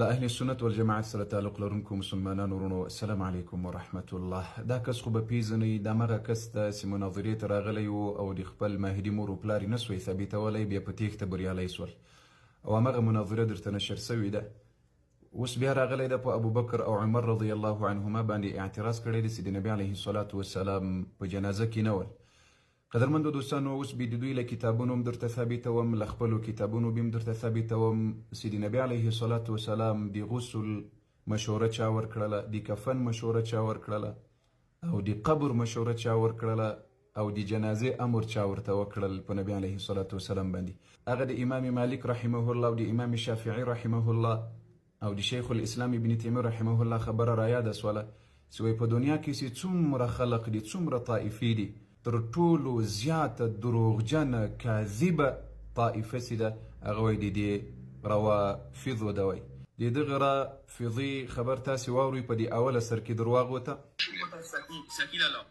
له اهل سنت والجماعت سره تعلق لرونکو مسلمانانو ورونو السلام علیکم ورحمت الله. دا کس خو به پیژنئ، دمغه کس ته چې مناظرې ته راغلی و او د خپل مهدي مور و پلار یې نه سوی ثابتولی، بیا په تیښته بریالی سول او همغه مناظره درته نشر سوې ده. اوس بیا راغلی ده په ابوبکر او عمر رضی الله عنهما باندې اعتراض کړی دی چې د نبي علیه الصلاة والسلام په جنازه کې نه ول. قدرمندو دوستانو، اوس به د دوی له کتابونو هم درته ثابتوم، له خپلو کتابونو به هم درته ثابتوم چې د نبي علیه الصلاة والسلام د غسل مشوره چا ورکړله، د کفن مشوره چا ورکړله او د قبر مشوره چا ورکړله او د جنازې امر چا ورته وکړل په نبي علیه الصلاة والسلام باندې. هغه د امام مالک رحمه الله او د امام شافعي رحمه الله او د شیخ الاسلام ابن تیمیه رحمه الله خبره رایاده سوله چې په دنیا کې چې څومره خلق دي، څومره طائفې دي، تر ټولو زیاته دروغجنه کاذبه طائفه چې ده هغه وایي د دې روافضو ده. وایي د دغه رافضي خبر تاسې واورئ په دې اوله سر کې درواغ وته سکیل الله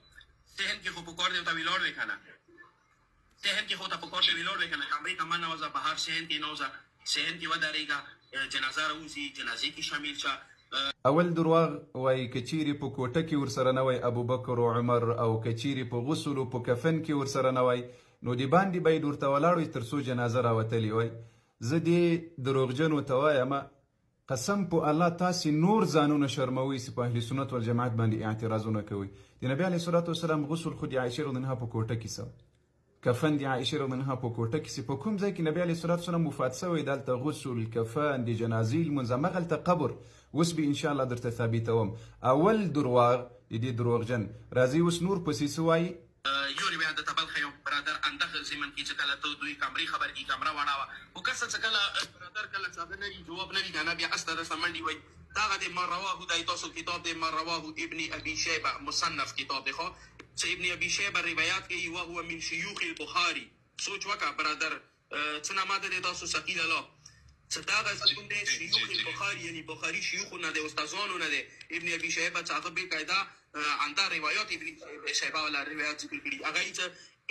تهن که خو پکار دیو تا ویلار بکنه، تهن که خود تا پکار دیو ویلار بکنه، کمری کمان نوازه بهار سهن که نوازه سهن که وداریگا جنازه روزی جنازه که شامل شه. اول درواغ وای کچيري په کوټه کې ورسره نه وای ابوبکر او عمر، او کچيري په غسل او په کفن کې ورسره نه وای، نو دی باندې به ورته ولاړ تر څو جنازه راوتلی وای. زه دې دروغجنو ته وایم قسم په الله تاسې نور ځانونه شرموئ چې په اهل سنت والجماعت باندې اعتراضونه کوئ. د نبي علیه الصلاة والسلام غسل خو د عایشه رضی الله عنها په کوټه کې سوی، کفن د عایشه رضی الله عنها په کوټه کې په کوم ځای کې نبی علیه الصلاة والسلام وفات سوی، دلته غسل کفن د جنازې لمونځ، همغلته قبر. اوس به انشاءالله درته ثابتوم. اول درواغ د دې دروغجن راځي اوس نور پسې څه وایي. یوري بیا د تبلخ یو برادر اندخ زمن کې چې کله ته دوی کمرې خبر کې کمره واړاوه او کس چې کله برادر کله څه نه جواب نه وی بیا استر سمندي وای دا د ما رواه دای تاسو کتاب د ما رواه ابن ابي شيبه مصنف کتاب خو چې ابن ابي شيبه روایت کوي او هو من شيوخ البخاري. سوچ وکا برادر څنګه ماده د تاسو سکیل الله ستاغه څنګه شيوخ البخاري یعنی بخاری شيوخ نه د استادانو نه د ابن ابي شيبه څخه به قاعده عنده روایت ابن شيبه ولا روایت ذکر کړي هغه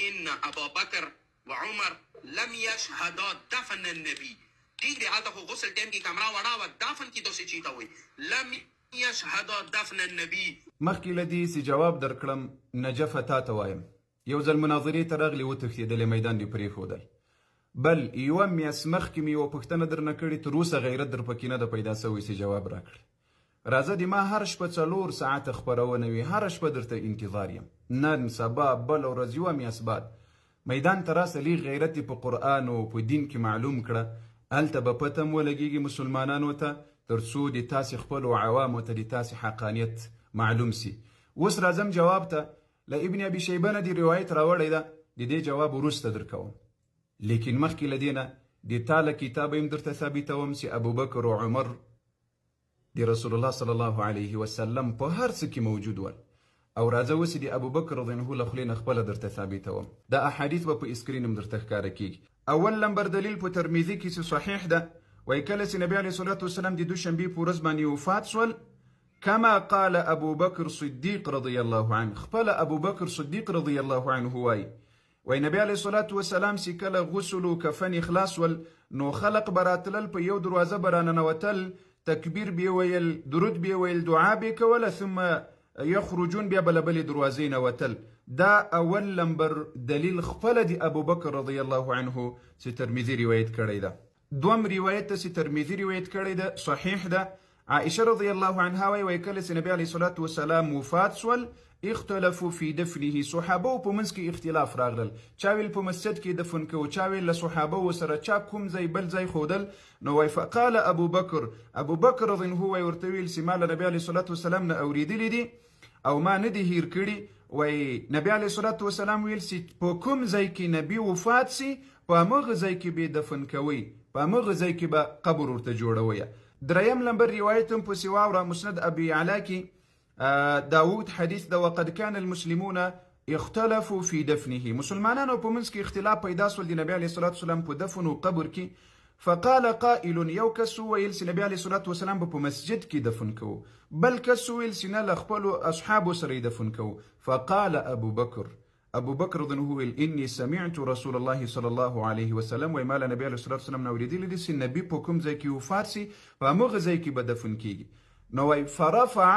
ان ابا بکر وعمر لم يشهدا دفن النبي. ٹھیک ہے آتا خو غسل ٹیم کی کمرہ وڑا دفن کی تو سے چیتا ہوئی لم يشهدا دفن النبي. مخکې له دې چې جواب درکړم نجفه تا ته وایم، یو ځل مناظرې ته راغلې وتښتېدلې، میدان دې پرېښودل. بل یوه میاشت مخکې مې یوه پوښتنه درنه کړې، تر اوسه غیرت در پکې نه ده پیدا سوی چې جواب راکړې. راځه د ما هر شپه 4 ساعته خپرونه وي، هر شپه درته انتظار یم، نن سبا بل ورځ یوه میاشت بعد میدان ته راسه، لیغ غیرت په قرآن او په دین کې معلوم کړه، هلته به پته م ولګېږي مسلمانانو ته تر څو د تاسې خپلو عوامو ته د تاسې حقانیت معلوم سي. اوس راځم جواب ته. له ابن ابي شیبه نه د روایت راوړی ده، د دې جواب وروسته درکوم، لیکن مخکې له دې نه د تا له کتابه هم درته ثابتوم چې ابوبکر او عمر د رسول الله صلی الله علیه وسلم په هر څه کې موجود ول. او راځه اوس د ابوبکر رضی الله عنه له خولې نه خپله درته ثابتوم. دا احادیث به په اسکرین هم درته ښکاره کېږي. اول نمبر دلیل په ترمذي کې چې صحیح ده، وایي کله چې نبي علیه الصلاة والسلام د دوشنبې په ورځ باندې وفات سول، كما قال ابو بکر صدیق رضی الله عنه، خپل ابو بکر صدیق رضی الله عنه وایي نبی علیه الصلاة والسلام چې کله غسل و کفن خلاص ول نو خلق براتلل، په یو دروازه براننوتل، تکبیر بیا ویل، درود بیا ویل، دعا بیا کوله، ثم یخرجون بیا بله بلې دروازې نه وتل. دا اول نمبر دلیل خپله د ابوبکر رضی الله عنه چې ترمذي روایت کړی ده. دوم روایت ته چې ترمذي روایت کړی ده صحیح ده. عائشه رضی الله عنها وایي کله چې نبی علیه الصلاة والسلام وفات سول اختلفوا في دفنه، صحابه په منځ کې اختلاف راغلل، چا ویل په مسجد کې دفن کو، چا ویل له صحابه سره، چا کوم ځای بل ځای ښودل. نو وایي فقال ابو بکر رضی الله عنه ورته ویل چې ما له نبي علیه الصلاة والسلام نه اورېدلي دي او ما نه دي هیر کړي. وایي نبي علیه الصلاة والسلام ویل چې په کوم ځای کې نبي وفات سي په همغه ځای کې به دفن کوئ، په همغه ځای کې به قبر ورته جوړوئ. دریم نمبر روایت هم پسې واوره، مسند ابي علا کې داود حدیث ده، وقد كان المسلمون اختلفوا في دفنه، مسلمانانو په منځ کې اختلاف پیدا سول د نبي علیه الصلاة والسلام په دفن او قبر کې. فقال قائل، یو کس وویل چې نبي علیه الصلاة والسلام په مسجد کې دفن کوو، بل کس وویل چې نه له خپلو اصحابو سره یې دفن کوو. فقال ابو بکر ابو بکر رضی الله عنه اني سمعت رسول الله صلی الله علیه وسلم و مال نبی علیه الصلاه والسلام نو لیدلی دي چې نبی په کوم ځای کې وفات سي په هغه ځای کې به دفن کیږي. نو وای فرفع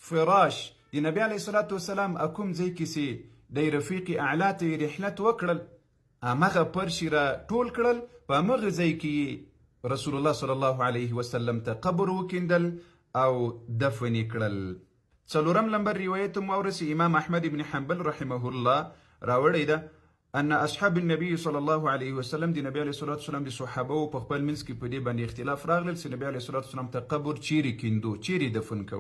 فراش د نبی علیه الصلاه والسلام اكم ځای کې سي د رفیق اعلی ته رحلت وکړل امغه پرشي را ټول کړل په هغه ځای کې رسول الله صلی الله علیه وسلم ته قبر وکندل او دفن کړل. څلورم لمبر روایت مورثي امام احمد بن حنبل رحمه الله راوړی ده ان اصحاب النبي صلی الله علیه وسلم د نبی علیه الصلاه والسلام د صحابه په خپل منځ کې په دې باندې اختلاف راغلی چې نبی علیه الصلاه والسلام ته قبر چیرې کیندو چیرې دفن کو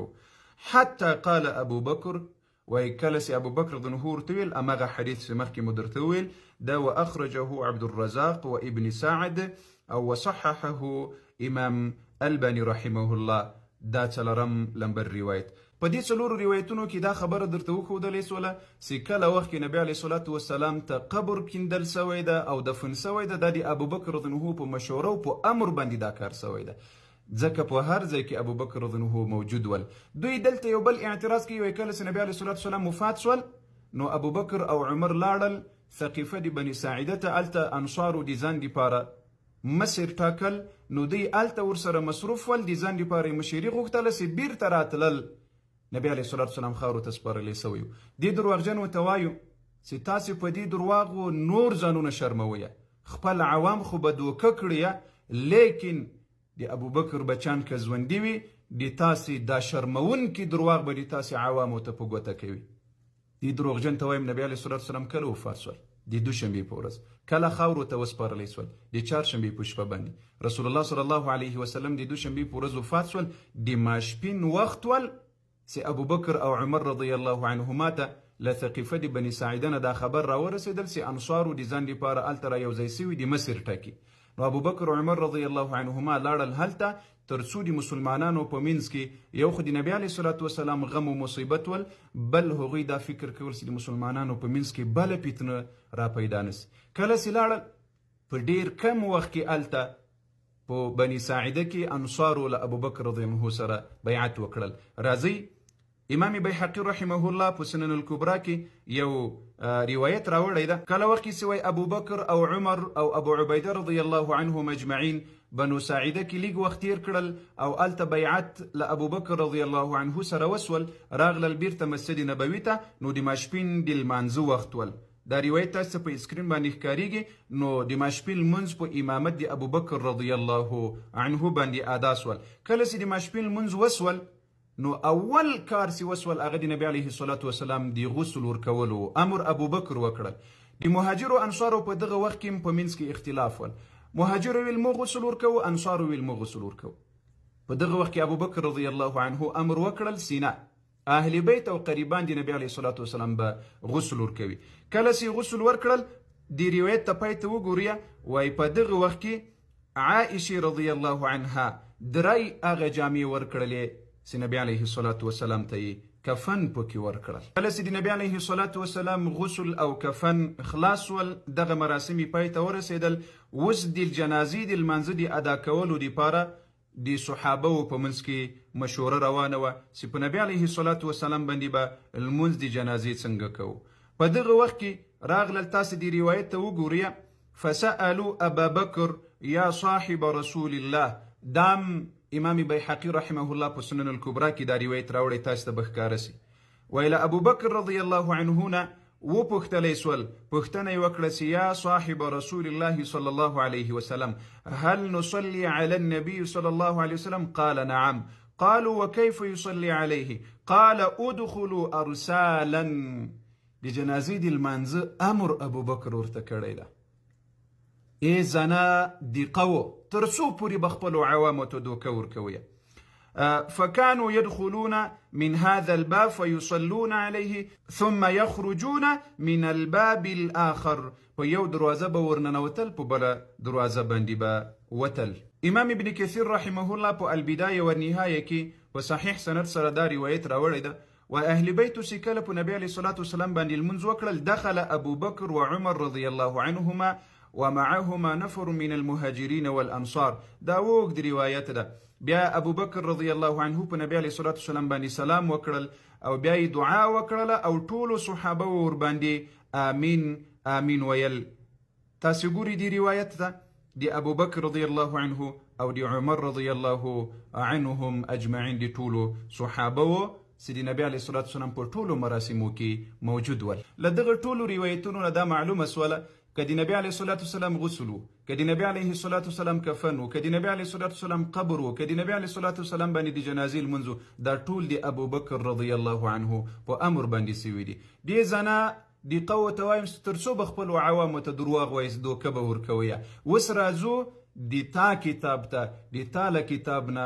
حتی قال ابو بکر وای کله چې ابو بکر رضی الله عنه ویل امغه حدیث چې مخکې مو درته ویل دا واخرجه عبد الرزاق وابن سعد او وصححه امام الباني رحمه الله. دا څلورم لمبر روایت. په دې څلورو روایتونو کې دا خبره درته وښودلې سوله چې کله وخت کې نبی علیه الصلاه والسلام ته قبر کیندل سوی ده او دفن سوی ده دا د ابوبکر رضی الله عنه په مشوره او په امر باندې دا کار سوی ده ځکه په هر ځای کې ابوبکر رضی الله عنه موجود ول. دوی دلته یو بل اعتراض کوي کله چې نبی علیه الصلاه والسلام وفات سول نو ابوبکر او عمر لاړل ثقیفه د بني ساعده ته الته انصارو د ځان لپاره مصر ټاکل نو دوی الته ورسره مصروف ول د ځان لپاره مشري غوښتله چې بیرته راتلل نبی علیه الصلاه والسلام خاورو ته سپارلی سوی و. دې درواغجنو ته وایو چې تاسې په دې درواغو نور ځانونه شرمویه خپل عوام خو به دوکه کړیه لیکن د ابوبکر بچان که ژوندي وي د تاسې دا شرمونکي درواغ به د تاسې عوامو ته په ګوته کوي. دې دروغجن ته وایم نبی علیه الصلاه والسلام کله وفات سول د دوشنبې په ورځ کله خاورو ته وسپارلی سول د چهارشنبې په شپه باندې رسول الله صلی الله علیه وسلم د دوشنبې په ورځ وفات سول د ماسپین وخت ول سي ابو بکر او عمر رضی الله عنهما ته لثقیفه د بني ساعده نه دا خبر راورسېدل چې انصارو د ځان لپاره هلته را یوځای سوي د مصر ټاکي. نو ابو بکر او عمر رضی الله عنهما لاړل هلته تر څو د مسلمانانو په منځ کې یو خو د نبی علیه الصلاه والسلام غم او مصیبت ول بل هغوی دا فکر کول چې د مسلمانانو په منځ کې بله فتنه را پیدا نسي. کله چې لاړل په ډیر کم وخت کې هلته په بني ساعده کې انصارو له ابو بکر رضی الله عنه سره بیعت وکړل. راځي امام بیحقی رحمه الله په سنن الکبرا کې یو روایت راوړی ده کله وخت کې سوی ابو بکر او عمر او ابو عبیده رضی الله عنهم اجمعین بنو ساعده کې لیگ وخت تیر کړل او الته بیعت له ابو بکر رضی الله عنه سره وسول راغلل بیرته مسجد نبوي ته نو د ماسپین د لمانځه وخت ول. دا روایت تاسو په اسکرین باندې ښکاریږي نو د ماسپین لمونځ په امامت د ابو بکر رضی الله عنه باندې ادا سول. کله چې د ماسپین لمونځ وسول نو اول کار چې وسول هغه د نبی علیه الصلاه والسلام د غسل ورکولو امر ابو بکر وکړل. د مهاجرو انصارو په دغه وخت کې په منځ کې اختلاف ول. مهاجرو ویل مو غسل ورکوو انصارو ویل مو غسل ورکوو. په دغه وخت کې ابو بکر رضی الله عنه امر وکړل سینه اهل بیت او قریبان د نبی علیه الصلاه والسلام به غسل ورکوي. کله چې غسل ورکړل د روایت ته پای ته وګورئ وای په دغه وخت کې عائشه رضی الله عنها درای هغه جامې ورکړلې چې نبی علیه الصلاه والسلام ته کفن پکې ورکړل. کله چې د نبی علیه الصلاه والسلام غسل او کفن خلاص ول دغه مراسم پای ته ورسېدل. اوس د جنازې د لمانځه د ادا کولو لپاره د صحابه په منځ کې مشوره روانه وه چې په نبی علیه الصلاه والسلام باندې به لمونځ د جنازې څنګه کوو. په دغه وخت کې راغلل تاسې د روایت ته وګورئ فسألوا ابا بکر یا صاحب رسول الله. دام امام بیحقی رحمه الله په سنن الکبرا کې دا روایت راوړی تاسو ته به ښکاره سي. ویله ابو بکر رضی الله عنه نه وپوښتلی سول پوښتنه یې وکړه چې یا صاحب رسول الله صلی الله علیه وسلم هل نصلي على النبي صلی الله علیه وسلم قال نعم قالوا وكيف يصلي عليه قال ادخلوا ارسالا. د جنازې د لمانځه امر ابو بکر ورته کړی ده ای زنا دیقو تر څو پورې به خپلو عوامو ته دوکه ورکوي. فكانوا يدخلون من هذا الباب فيصلون عليه ثم يخرجون من الباب الآخر. په یو دروازه به ورننوتل په بله دروازه باندې به وتل. امام ابن کثیر رحمه الله په البدایه والنهایه کې په صحیح سند سره دا روایت راوړی ده و اهل بیت چې کله په نبی علیه الصلاه والسلام باندې لمونځ وکړل دخل ابو بکر و عمر رضی الله عنهما ومعهما نفر من المهاجرين والأنصار. دا اوږد روایت ده. بیا ابو بکر رضی الله عنه په نبی علیه الصلاة والسلام باندې سلام وکړل او بیا یې دعا وکړله او ټولو صحابه ورباندې آمین آمین ویل. تاسو ګورئ دی روایت ده دی ابو بکر رضی الله عنه او دی عمر رضی الله عنهم اجمعین دی ټولو صحابه و چې د نبی علیه الصلاة والسلام په ټولو مراسمو کې موجود ول. له دغه ټولو روایتونو نه دا معلومه سوله که د نبی علیه الصلاة والسلام غسل و، که د نبی علیه الصلاة والسلام کفن و، که د نبی علیه الصلاة والسلام قبر و، که د نبی علیه الصلاة والسلام باندې د جنازې لمونځ و، دا ټول د ابو بکر رضی الله عنه په امر باندې سوي دي. دې زنه دی قوه ته وایم تر څو به خپلو عوامو ته دروغ وایست دوکه به ورکویه. اوس راځو د تا کتاب ته. د تا له کتاب نه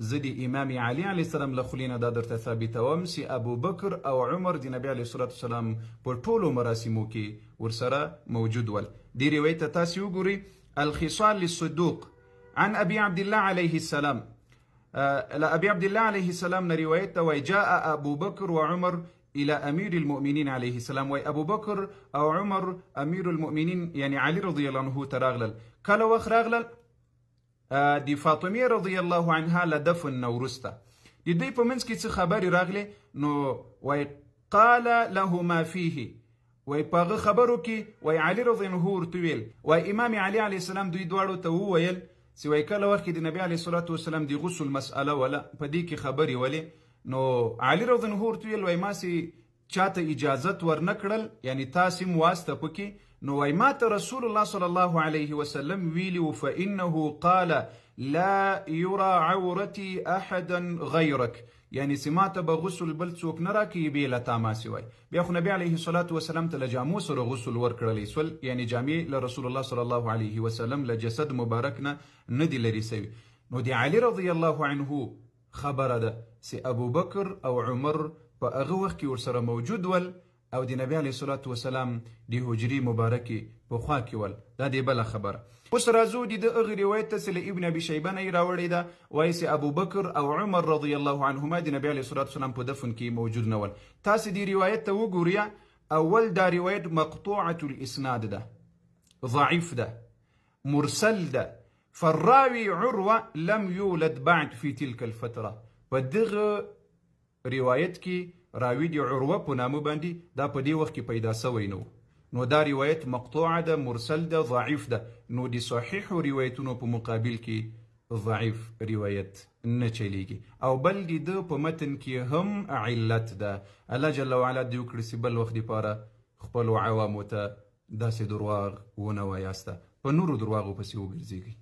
زه د امام علي علیه السلام له خولې نه دا درته ثابتوم چې ابو بکر او عمر د نبي علیه الصلاة والسلام په ټولو مراسمو کې ورسره موجود ول. دې روایت ته تاسې وګورئ. الخصال للصدوق عن ابي عبد الله عليه السلام. ابي عبد الله عليه السلام نه روایت ته وایي جاء ابو بکر وعمر الى امير المؤمنين عليه السلام. وای ابو بکر او عمر امير المؤمنين يعني علي رضي الله عنه تراغلل. کله وخت راغلل د فاطمه رضی الله عنها له دفن نه وروسته د دوی په منځ کې څه خبرې راغلې نو وای قال له ما فيه. وای په هغه خبرو کې وای علي رضی الله عنه ورته ویل. وای امام علي علیه السلام دوی دواړو ته وویل چې وای کله وخت کې د نبي علیه الصلاة والسلام د غسل مسأله ولا په دې کې خبرې ولې نو علي رضی الله عنه ورته ویل وای ما سي چاته اجازت ورنه کړل یعنی تاسې مواسطه پکې نو وای ما ته رسول الله صلی الله علیه وسلم ویلی فانه قال لا يرى عورتي احدا غيرك یعنی سماته به غسل بل څوک نه راکوي بې له تا ما سوی. بیا خو نبي علیه الصلاة والسلام ته له جامو سره غسل ورکړلی سول یعنی جامې له رسول الله صلی الله علیه وسلم له جسد مبارک نه دي لرې سوي. نو د علي رضی الله عنه خبره ده چې ابو بکر او عمر په هغه وخت کې ورسره موجود ول او د نبی علیه الصلاة والسلام د حجرې مبارکې په خوا کې ول. دا دی بله خبره. اوس راځو د هغې روایت ته چې له ابن ابي شیبه نه یې راوړې ده. وایي چې ابو بکر او عمر رضی الله عنهما د نبی علیه الصلاة والسلام په دفن کې موجود نه ول. تاسې دې روایت ته وګورئ. اول دا روایت مقطوعة الاسناد ده، ضعیف ده، مرسل ده. فالراوي عروه لم يولد بعد في تلك الفتره. په دغه روایت کې راوی دی عروه په نامه باندې دا په دې وخت کې پیدا سوی نو دا روایت مقطوعه ده، مرسل ده، ضعیف ده. نو د صحیح روایتونو په مقابل کې ضعیف روایت نه چلیږي. او بل د په متن کې هم علت ده. الله جل وعلا دې وکړي چې بل وخت دپاره خپلو عوامو ته داسې درواغ ونه وایاسته په نورو درواغو پسې وګرځېږئ.